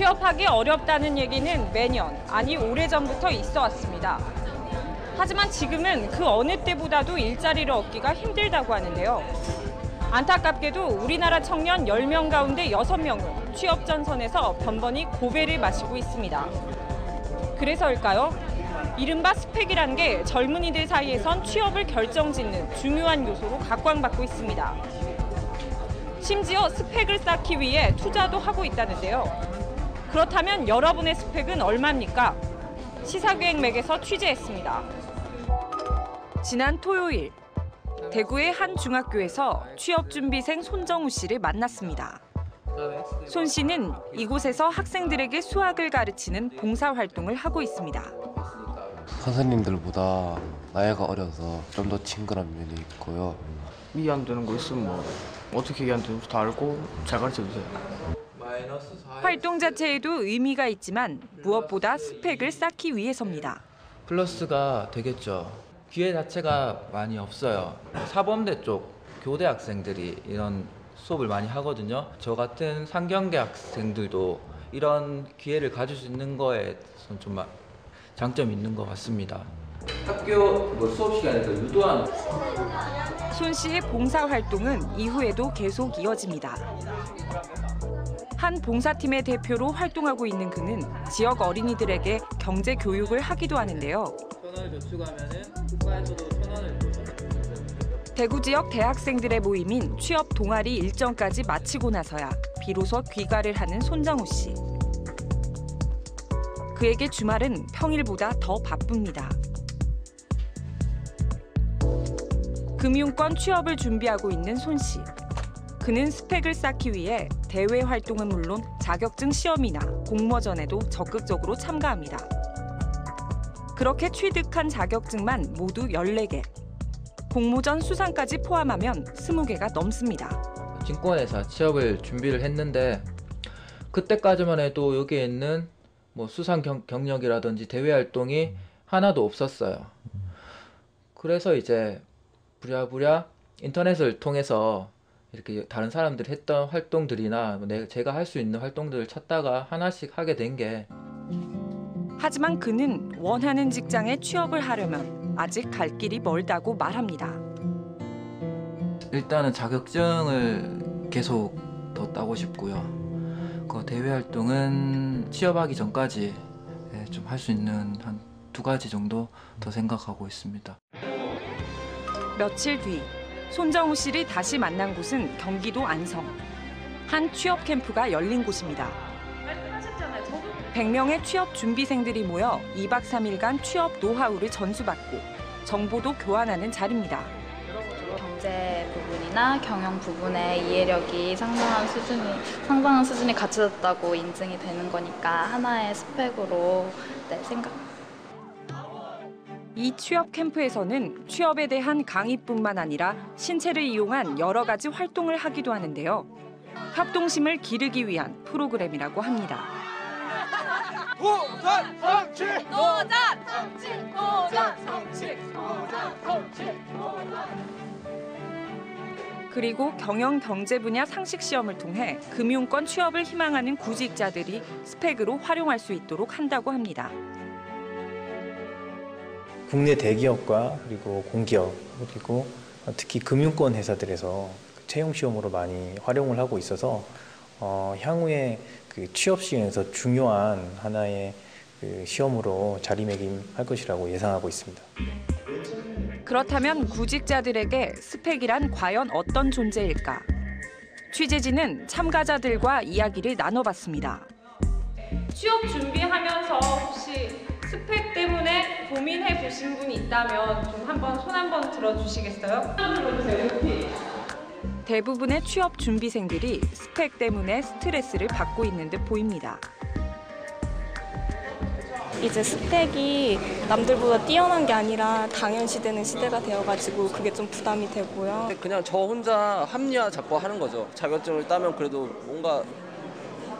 취업하기 어렵다는 얘기는 매년, 아니 오래전부터 있어 왔습니다. 하지만 지금은 그 어느 때보다도 일자리를 얻기가 힘들다고 하는데요. 안타깝게도 우리나라 청년 10명 가운데 6명은 취업 전선에서 번번이 고배를 마시고 있습니다. 그래서일까요? 이른바 스펙이란 게 젊은이들 사이에선 취업을 결정짓는 중요한 요소로 각광받고 있습니다. 심지어 스펙을 쌓기 위해 투자도 하고 있다는데요. 그렇다면 여러분의 스펙은 얼마입니까? 시사기획맥에서 취재했습니다. 지난 토요일, 대구의 한 중학교에서 취업준비생 손정우 씨를 만났습니다. 손 씨는 이곳에서 학생들에게 수학을 가르치는 봉사활동을 하고 있습니다. 선생님들보다 나이가 어려서 좀 더 친근한 면이 있고요. 이해 안 되는 거 있으면 뭐 어떻게 이해 안 되는지 다 알고 잘 가르쳐주세요. 활동 자체에도 의미가 있지만 무엇보다 스펙을 쌓기 위해서입니다. 플러스가 되겠죠. 기회 자체가 많이 없어요. 사범대 쪽 교대 학생들이 이런 수업을 많이 하거든요. 저 같은 상경계 학생들도 이런 기회를 가질 수 있는 거에 좀 장점이 있는 것 같습니다. 학교 수업 시간에서 유도하는 손 씨의 봉사활동은 이후에도 계속 이어집니다. 한 봉사팀의 대표로 활동하고 있는 그는 지역 어린이들에게 경제 교육을 하기도 하는데요. 대구 지역 대학생들의 모임인 취업 동아리 일정까지 마치고 나서야 비로소 귀가를 하는 손정우 씨. 그에게 주말은 평일보다 더 바쁩니다. 금융권 취업을 준비하고 있는 손 씨. 그는 스펙을 쌓기 위해 대외 활동은 물론 자격증 시험이나 공모전에도 적극적으로 참가합니다. 그렇게 취득한 자격증만 모두 14개. 공모전 수상까지 포함하면 20개가 넘습니다. 증권회사 취업을 준비를 했는데 그때까지만 해도 여기에 있는 수상 경력이라든지 대외 활동이 하나도 없었어요. 그래서 이제 부랴부랴 인터넷을 통해서 이렇게 다른 사람들이 했던 활동들이나 제가 할 수 있는 활동들을 찾다가 하나씩 하게 된 게. 하지만 그는 원하는 직장에 취업을 하려면 아직 갈 길이 멀다고 말합니다. 일단은 자격증을 계속 더 따고 싶고요. 그 대외 활동은 취업하기 전까지 좀 할 수 있는 한 2가지 정도 더 생각하고 있습니다. 며칠 뒤 손정우 씨를 다시 만난 곳은 경기도 안성. 한 취업 캠프가 열린 곳입니다. 100명의 취업 준비생들이 모여 2박 3일간 취업 노하우를 전수받고 정보도 교환하는 자리입니다. 경제 부분이나 경영 부분의 이해력이 상당한 수준이 갖춰졌다고 인증이 되는 거니까 하나의 스펙으로 생각합니다. 이 취업 캠프에서는 취업에 대한 강의뿐만 아니라 신체를 이용한 여러 가지 활동을 하기도 하는데요. 협동심을 기르기 위한 프로그램이라고 합니다. 도전 성취! 도전 성취! 도전 성취! 도전 성취! 그리고 경영 경제 분야 상식 시험을 통해 금융권 취업을 희망하는 구직자들이 스펙으로 활용할 수 있도록 한다고 합니다. 국내 대기업과 그리고 공기업 그리고 특히 금융권 회사들에서 채용 시험으로 많이 활용을 하고 있어서 향후에 그 취업 시험에서 중요한 하나의 그 시험으로 자리매김할 것이라고 예상하고 있습니다. 그렇다면 구직자들에게 스펙이란 과연 어떤 존재일까? 취재진은 참가자들과 이야기를 나눠봤습니다. 취업 준비하면서 혹시 스펙 때문에 고민해 보신 분이 있다면 좀 손 한번 들어주시겠어요? 대부분의 취업 준비생들이 스펙 때문에 스트레스를 받고 있는 듯 보입니다. 이제 스펙이 남들보다 뛰어난 게 아니라 당연시되는 시대가 되어가지고 그게 좀 부담이 되고요. 그냥 저 혼자 합리화 자꾸 하는 거죠. 자격증을 따면 그래도 뭔가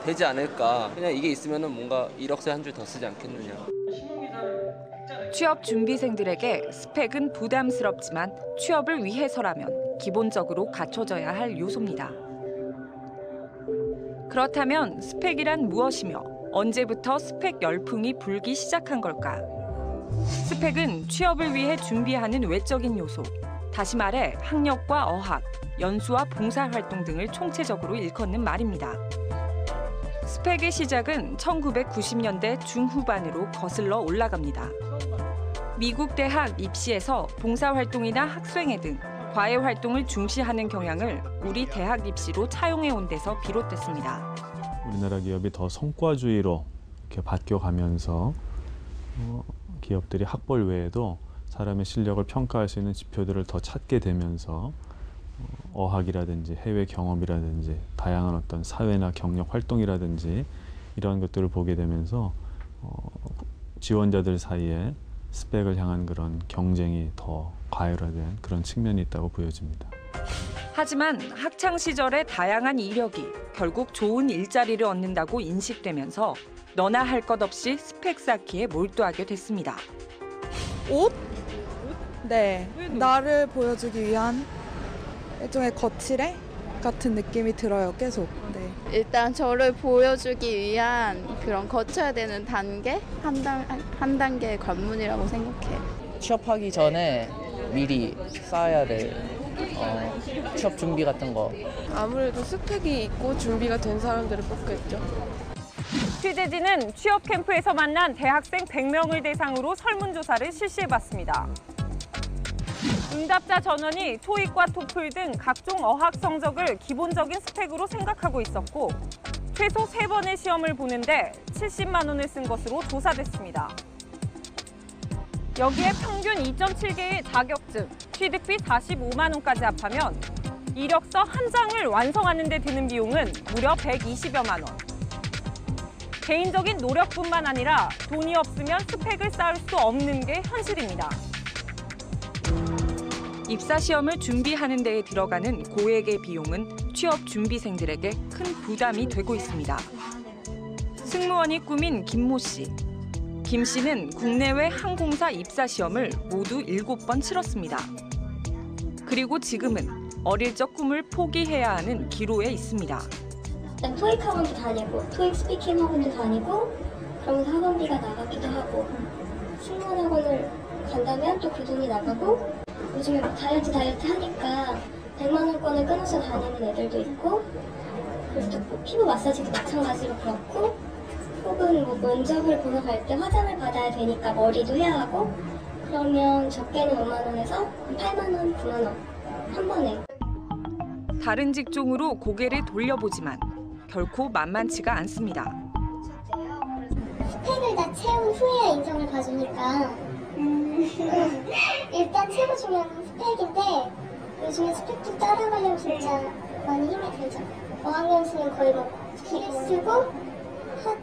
되지 않을까. 그냥 이게 있으면 뭔가 이력서에 한 줄 더 쓰지 않겠느냐. 취업 준비생들에게 스펙은 부담스럽지만 취업을 위해서라면 기본적으로 갖춰져야 할 요소입니다. 그렇다면 스펙이란 무엇이며 언제부터 스펙 열풍이 불기 시작한 걸까? 스펙은 취업을 위해 준비하는 외적인 요소, 다시 말해 학력과 어학, 연수와 봉사활동 등을 총체적으로 일컫는 말입니다. 스펙의 시작은 1990년대 중후반으로 거슬러 올라갑니다. 미국 대학 입시에서 봉사활동이나 학생회 등 과외활동을 중시하는 경향을 우리 대학 입시로 차용해온 데서 비롯됐습니다. 우리나라 기업이 더 성과주의로 이렇게 바뀌어가면서 기업들이 학벌 외에도 사람의 실력을 평가할 수 있는 지표들을 더 찾게 되면서 어학이라든지 해외 경험이라든지 다양한 어떤 사회나 경력 활동이라든지 이러한 것들을 보게 되면서 지원자들 사이에 스펙을 향한 그런 경쟁이 더 과열화된 그런 측면이 있다고 보여집니다. 하지만 학창 시절의 다양한 이력이 결국 좋은 일자리를 얻는다고 인식되면서 너나 할 것 없이 스펙 쌓기에 몰두하게 됐습니다. 옷? 네, 나를 보여주기 위한 일종의 거칠애 같은 느낌이 들어요, 계속. 네. 일단 저를 보여주기 위한 그런 거쳐야 되는 단계? 한 단계의 관문이라고 생각해요. 취업하기 전에 미리 쌓아야 될 취업 준비 같은 거. 아무래도 스펙이 있고 준비가 된 사람들을 뽑겠죠. 취재진은 취업 캠프에서 만난 대학생 100명을 대상으로 설문조사를 실시해봤습니다. 응답자 전원이 토익과 토플 등 각종 어학 성적을 기본적인 스펙으로 생각하고 있었고 최소 3번의 시험을 보는데 70만 원을 쓴 것으로 조사됐습니다. 여기에 평균 2.7개의 자격증, 취득비 45만 원까지 합하면 이력서 한 장을 완성하는 데 드는 비용은 무려 120여만 원. 개인적인 노력뿐만 아니라 돈이 없으면 스펙을 쌓을 수 없는 게 현실입니다. 입사 시험을 준비하는 데에 들어가는 고액의 비용은 취업 준비생들에게 큰 부담이 되고 있습니다. 승무원이 꿈인 김모 씨. 김 씨는 국내외 항공사 입사 시험을 모두 7번 치렀습니다. 그리고 지금은 어릴 적 꿈을 포기해야 하는 기로에 있습니다. 토익 학원도 다니고 토익 스피킹 학원도 다니고 그러면서 학원비가 나가기도 하고 승무원 학원을 간다면 또 그 돈이 나가고 요즘에 다이어트 하니까 100만 원권을 끊어서 다니는 애들도 있고 그리고 또 피부 마사지도 마찬가지로 그렇고 혹은 뭐 면접을 보러 갈 때 화장을 받아야 되니까 머리도 해야 하고 그러면 적게는 5만 원에서 8만 원, 9만 원 한 번에. 다른 직종으로 고개를 돌려보지만 결코 만만치가 않습니다. 스펙을 다 채운 후에 인정을 봐주니까 일단 최고 중요한 건 스펙인데 요즘에 스펙 좀 따라가려면 진짜 많이 힘이 들죠. 어학연수는 거의 뭐 필수고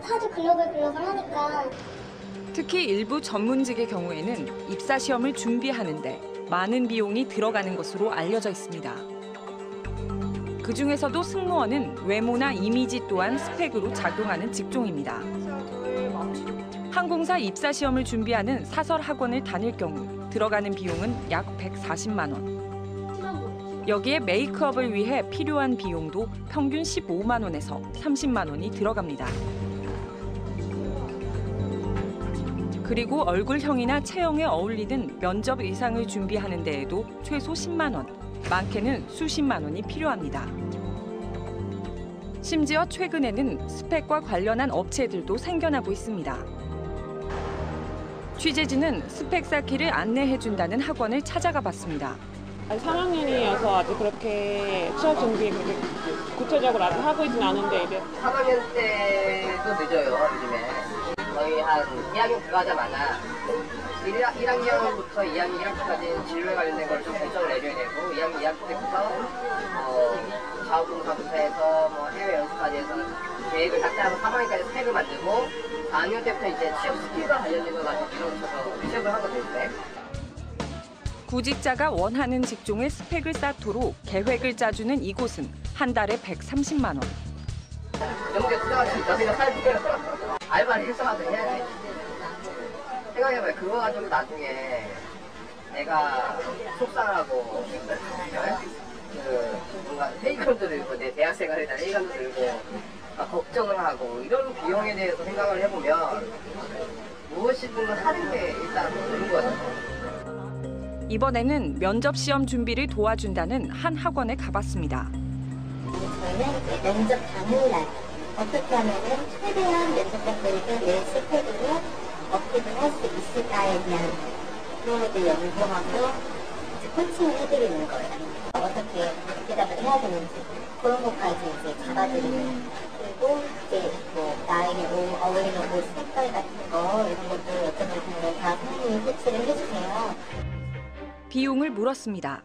하도 글로벌 하니까. 특히 일부 전문직의 경우에는 입사 시험을 준비하는데 많은 비용이 들어가는 것으로 알려져 있습니다. 그중에서도 승무원은 외모나 이미지 또한 스펙으로 작용하는 직종입니다. 항공사 입사 시험을 준비하는 사설 학원을 다닐 경우 들어가는 비용은 약 140만 원. 여기에 메이크업을 위해 필요한 비용도 평균 15만 원에서 30만 원이 들어갑니다. 그리고 얼굴형이나 체형에 어울리는 면접 의상을 준비하는 데에도 최소 10만 원, 많게는 수십만 원이 필요합니다. 심지어 최근에는 스펙과 관련한 업체들도 생겨나고 있습니다. 취재진은 스펙 쌓기를 안내해준다는 학원을 찾아가 봤습니다. 3학년이어서 아직 그렇게 취업 준비 그렇게 구체적으로 아직 하고 있지는 않은데 이제 3학년 때도 늦어요, 요즘에. 거의 한 2학년 들어가자마자 1학년부터 2학년 1학기까지는 진로에 관련된 걸 좀 결정을 내줘야 되고 2학년 2학기 때부터 자원봉사부터 해서 뭐 해외 연수까지 해서 계획을 작성하고 3학년까지 스펙을 만들고 4학년 때부터 이제 취업 스킬과 관련된 걸 가지고 밀어붙여서 취업을 하거든요. 구직자가 원하는 직종의 스펙을 쌓도록 계획을 짜주는 이곳은 한 달에 130만 원. 영재 투자하시니까 너희가 살고요. 알바를 해서라도 해야지. 생각해봐요. 그거 가지고 나중에 내가 속상하고 뭔가 회의감도 들고 내 대학 생활에 대한 회의감도 들고 걱정을 하고 이런 비용에 대해서 생각을 해보면 무엇이든 하는 게 일단 좋은 거죠. 이번에는 면접 시험 준비를 도와준다는 한 학원에 가봤습니다. 저희는 이제 면접 당일날 어떻게 하면은 최대한 면접관들에게 내 스펙으로 어필을 할 수 있을까에 대한 그런 것들 연구하고 이제 코칭을 해드리는 거예요. 어떻게 대답을 해야 되는지 그런 것까지 이제 잡아드리는. 그리고 이제 뭐 나에게 어울리는 옷 색깔 같은 거 이런 것도 여쭤보시면 다 선생님이 코치를 해주세요. 비용을 물었습니다.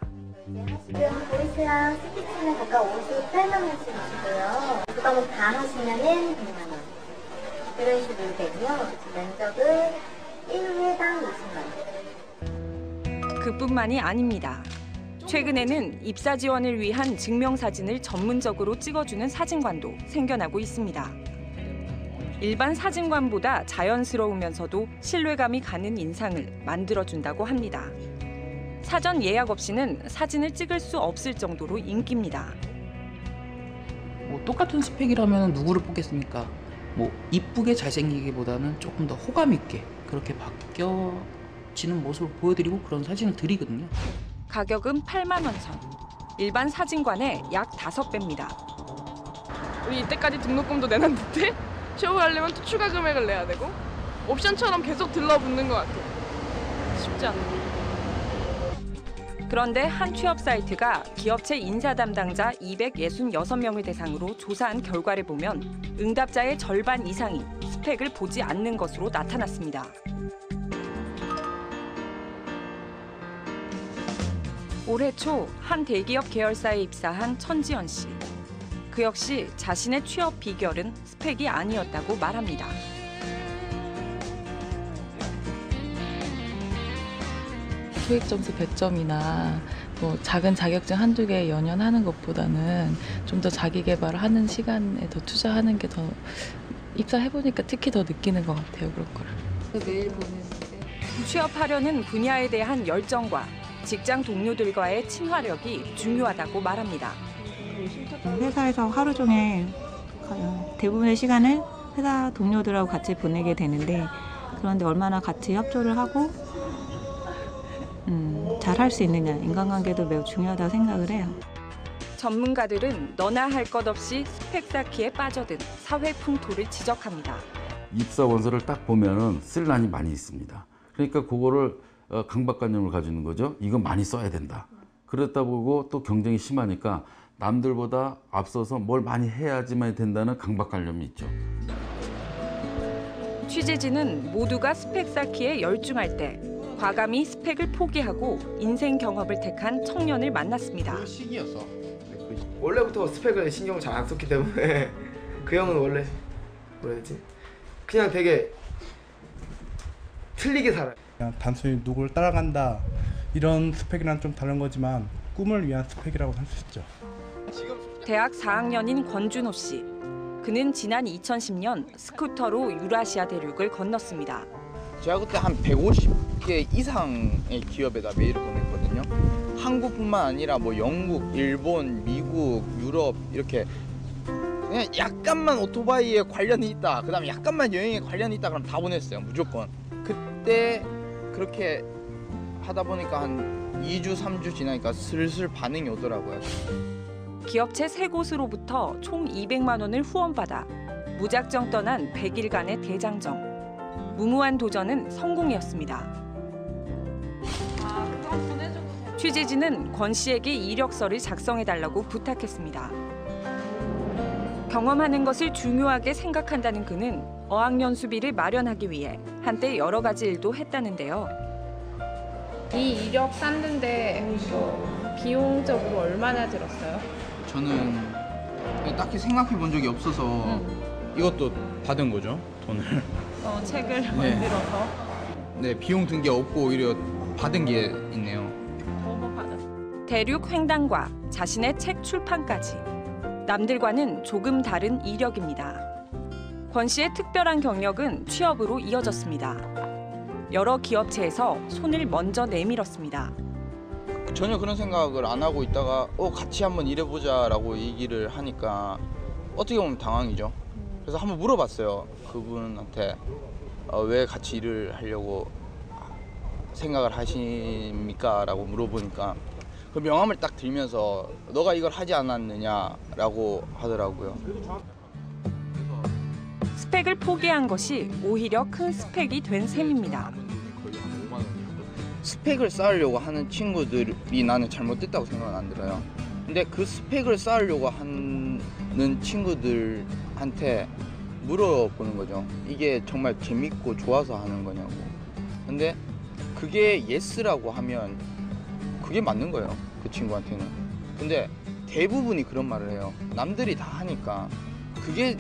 지금 보이스랑 스티치는 각각 58만 원씩 주시고요. 그 과목 다 하시면은 100만 원. 이런 식으로 되고요. 면접은 1회당 20만 원. 그뿐만이 아닙니다. 최근에는 입사 지원을 위한 증명사진을 전문적으로 찍어주는 사진관도 생겨나고 있습니다. 일반 사진관보다 자연스러우면서도 신뢰감이 가는 인상을 만들어준다고 합니다. 사전 예약 없이는 사진을 찍을 수 없을 정도로 인기입니다. 뭐 똑같은 스펙이라면 누구를 뽑겠습니까? 뭐 이쁘게 잘생기기보다는 조금 더 호감 있게 그렇게 바뀌어지는 모습을 보여드리고 그런 사진을 드리거든요. 가격은 8만 원 선. 일반 사진관의 약 5배입니다. 우리 이때까지 등록금도 내놨는데 취업을 하려면 또 추가 금액을 내야 되고 옵션처럼 계속 들러붙는 것 같아요. 쉽지 않네요. 그런데 한 취업 사이트가 기업체 인사 담당자 266명을 대상으로 조사한 결과를 보면 응답자의 절반 이상이 스펙을 보지 않는 것으로 나타났습니다. 올해 초 한 대기업 계열사에 입사한 천지연 씨. 그 역시 자신의 취업 비결은 스펙이 아니었다고 말합니다. 토익 점수 100점이나 뭐 작은 자격증 한두 개 연연하는 것보다는 좀 더 자기 개발을 하는 시간에 더 투자하는 게 더 입사해보니까 특히 더 느끼는 것 같아요, 그런 거를. 매일 보는데 취업하려는 분야에 대한 열정과 직장 동료들과의 친화력이 중요하다고 말합니다. 회사에서 하루 종일 대부분의 시간을 회사 동료들하고 같이 보내게 되는데 그런데 얼마나 같이 협조를 하고 잘 할 수 있느냐, 인간관계도 매우 중요하다고 생각을 해요. 전문가들은 너나 할 것 없이 스펙 쌓기에 빠져든 사회 풍토를 지적합니다. 입사 원서를 딱 보면은 쓸 난이 많이 있습니다. 그러니까 그거를 강박관념을 가지는 거죠. 이거 많이 써야 된다. 그렇다 보고 또 경쟁이 심하니까 남들보다 앞서서 뭘 많이 해야지만 된다는 강박관념이 있죠. 취재진은 모두가 스펙 쌓기에 열중할 때 과감히 스펙을 포기하고 인생 경험을 택한 청년을 만났습니다. 시기였어. 원래부터 스펙을 신경을 잘 안 썼기 때문에 그 형은 원래 뭐라 해야 되지? 그냥 되게 틀리게 살아요. 그냥 단순히 누구를 따라간다 이런 스펙이랑 좀 다른 거지만 꿈을 위한 스펙이라고 할 수 있죠. 대학 4학년인 권준호 씨. 그는 지난 2010년 스쿠터로 유라시아 대륙을 건넜습니다. 제가 그때 한 150개 이상의 기업에다 메일을 보냈거든요. 한국뿐만 아니라 뭐 영국, 일본, 미국, 유럽 이렇게 그냥 약간만 오토바이에 관련이 있다, 그다음에 약간만 여행에 관련이 있다 그럼 다 보냈어요, 무조건. 그때 그렇게 하다 보니까 한 2주, 3주 지나니까 슬슬 반응이 오더라고요. 기업체 3곳으로부터 총 200만 원을 후원받아 무작정 떠난 100일간의 대장정. 무모한 도전은 성공이었습니다. 취재진은 권 씨에게 이력서를 작성해달라고 부탁했습니다. 경험하는 것을 중요하게 생각한다는 그는 어학연수비를 마련하기 위해 한때 여러 가지 일도 했다는데요. 이 이력 쌓는데 비용적으로 얼마나 들었어요? 저는 딱히 생각해 본 적이 없어서 이것도 받은 거죠, 돈을. 책을 네. 만들어서? 네, 비용 든 게 없고 오히려 받은 게 있네요. 뭐뭐 받았어요? 대륙 횡단과 자신의 책 출판까지. 남들과는 조금 다른 이력입니다. 권 씨의 특별한 경력은 취업으로 이어졌습니다. 여러 기업체에서 손을 먼저 내밀었습니다. 전혀 그런 생각을 안 하고 있다가 같이 한번 일해보자라고 얘기를 하니까 어떻게 보면 당황이죠. 그래서 한번 물어봤어요. 그분한테 왜 같이 일을 하려고 생각을 하십니까? 라고 물어보니까 그 명함을 딱 들면서 너가 이걸 하지 않았느냐라고 하더라고요. 스펙을 포기한 것이 오히려 큰 스펙이 된 셈입니다. 스펙을 쌓으려고 하는 친구들이 나는 잘못됐다고 생각은 안 들어요. 근데 그 스펙을 쌓으려고 하는 친구들한테 물어보는 거죠. 이게 정말 재밌고 좋아서 하는 거냐고. 근데 그게 예스라고 하면 그게 맞는 거예요. 그 친구한테는. 근데 대부분이 그런 말을 해요. 남들이 다 하니까 그게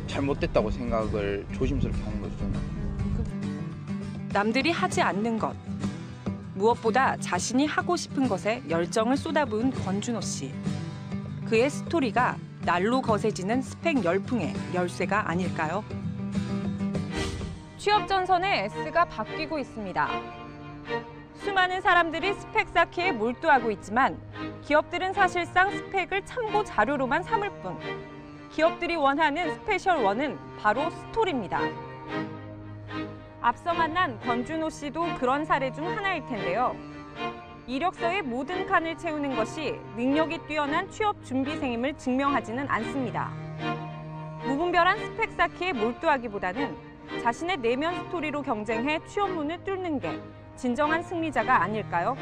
잘못됐다고 생각을 조심스럽게 하는 거죠. 남들이 하지 않는 것. 무엇보다 자신이 하고 싶은 것에 열정을 쏟아부은 권준호 씨. 그의 스토리가 날로 거세지는 스펙 열풍의 열쇠가 아닐까요? 취업 전선의 S가 바뀌고 있습니다. 수많은 사람들이 스펙 쌓기에 몰두하고 있지만 기업들은 사실상 스펙을 참고 자료로만 삼을 뿐. 기업들이 원하는 스페셜 원은 바로 스토리입니다. 앞서 만난 권준호 씨도 그런 사례 중 하나일 텐데요. 이력서의 모든 칸을 채우는 것이 능력이 뛰어난 취업 준비생임을 증명하지는 않습니다. 무분별한 스펙 쌓기에 몰두하기보다는 자신의 내면 스토리로 경쟁해 취업문을 뚫는 게 진정한 승리자가 아닐까요?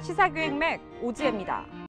시사기획맥 오지혜입니다.